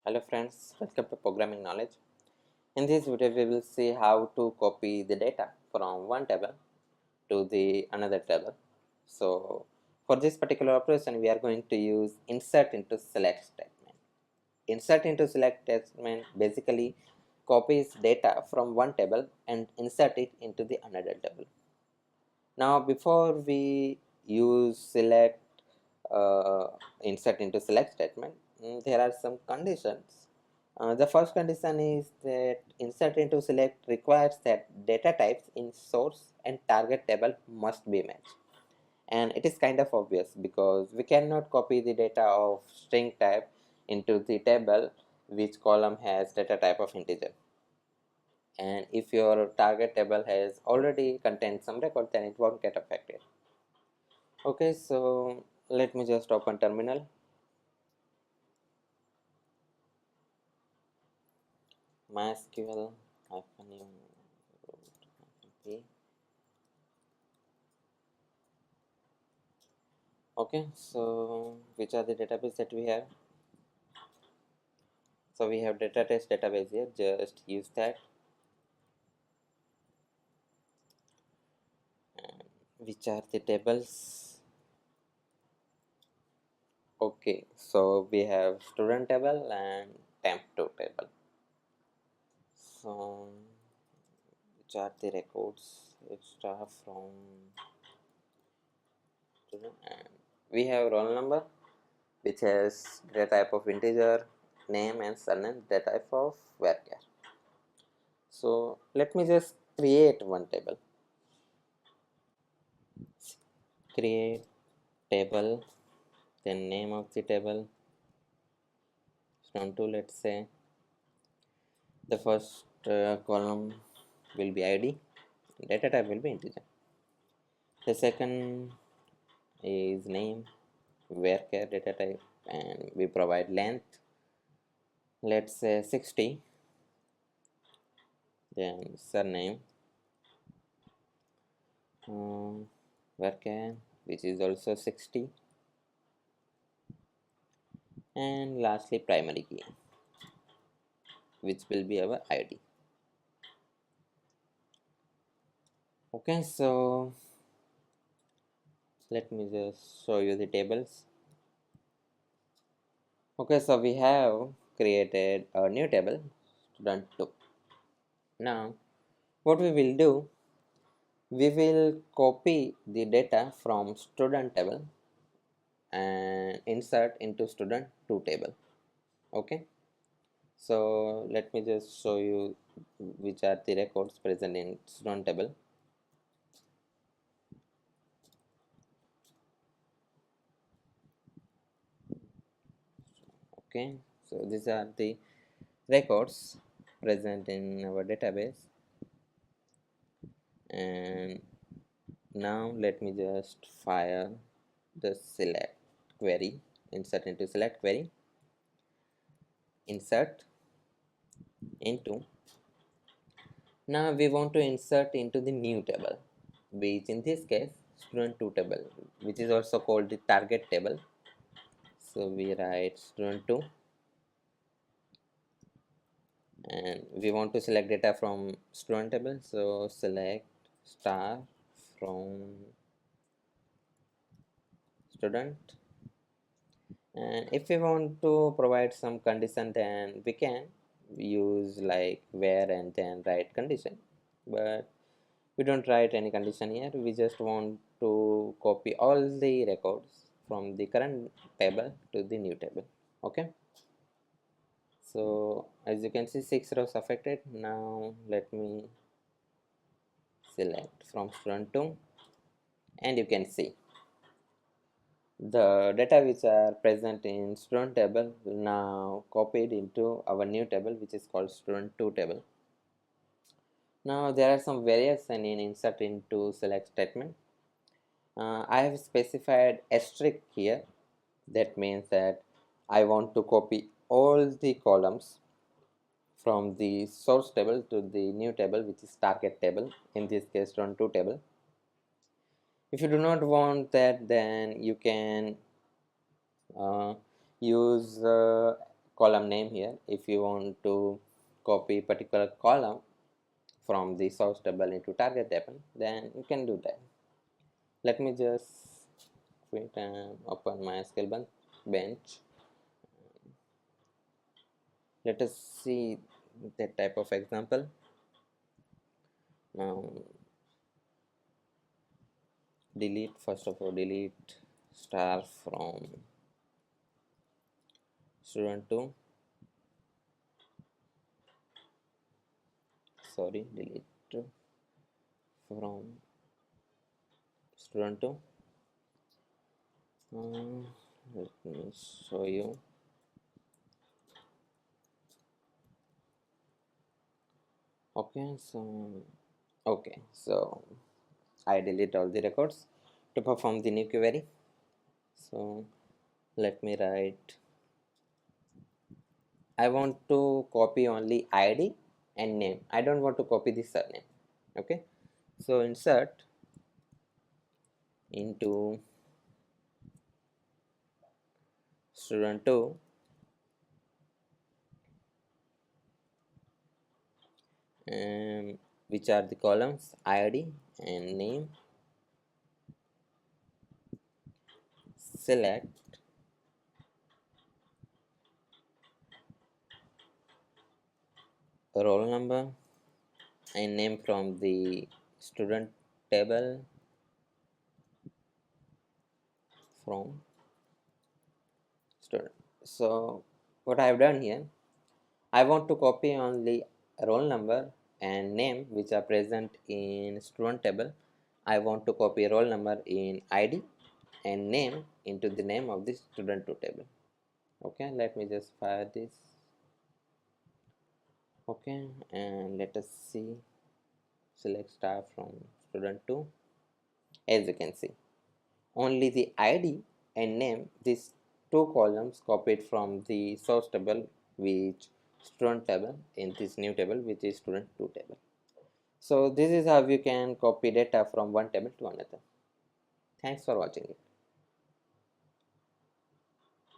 Hello friends, welcome to Programming Knowledge. In this video we will see how to copy the data from one table to the another table. So for this particular operation we are going to use insert into select statement. Insert into select statement basically copies data from one table and insert it into the another table. Now before we use select insert into select statement, there are some conditions. The first condition is that insert into select requires that data types in source and target table must be matched. And it is kind of obvious because we cannot copy the data of string type into the table which column has data type of integer. And if your target table has already contained some record, then it won't get affected. Okay, so let me just open terminal. MySQL -u -p. Okay, so which are the database that we have? So we have data test database here, just use that. And which are the tables? Okay, so we have student table and temp2 table. So which are the records? It start from student, and we have roll number which has data type of integer, name and surname, data type of varchar. So let me just create one table. Create table, then name of the table, student 2, let's say. The first column will be ID, data type will be integer. The second is name, varchar data type, and we provide length, let's say 60. Then surname, varchar which is also 60, and lastly primary key which will be our ID. Okay, so let me just show you the tables. Okay, so we have created a new table, student 2. Now what we will do, we will copy the data from student table and insert into student 2 table. Okay, so let me just show you which are the records present in student table. Okay, so these are the records present in our database, and now let me just fire the select query, insert into select query, insert into. Now we want to insert into the new table, which in this case student 2 table, which is also called the target table. So we write student 2, and we want to select data from student table, so select star from student. And if we want to provide some condition, then we can use like where and then write condition, but we don't write any condition here. We just want to copy all the records from the current table to the new table. Okay, so as you can see 6 rows affected. Now let me select from student 2, and you can see the data which are present in student table now copied into our new table, which is called student 2 table. Now there are some variation in insert into select statement. I have specified asterisk here. That means that I want to copy all the columns from the source table to the new table, which is target table, in this case student 2 table. If you do not want that, then you can use column name here. If you want to copy particular column from the source table into target table, then you can do that. Let me just quit and open MySQL bench. Let us see that type of example. Now delete, first of all, delete star from student2. Sorry, delete from student2. Let me show you. Okay, so I delete all the records to perform the new query. So let me write, I want to copy only ID and name. I don't want to copy the surname. Okay, so insert into student2 which are the columns ID and name. Select roll number and name from the student table from student. So what I have done here, I want to copy only roll number and name which are present in student table. I want to copy roll number in ID and name into the name of the student2 table. Okay, let me just fire this. Okay, and let us see. Select star from student2. As you can see, only the ID and name, these two columns copied from the source table, which student table, in this new table which is student2 table. So this is how you can copy data from one table to another. Thanks for watching it.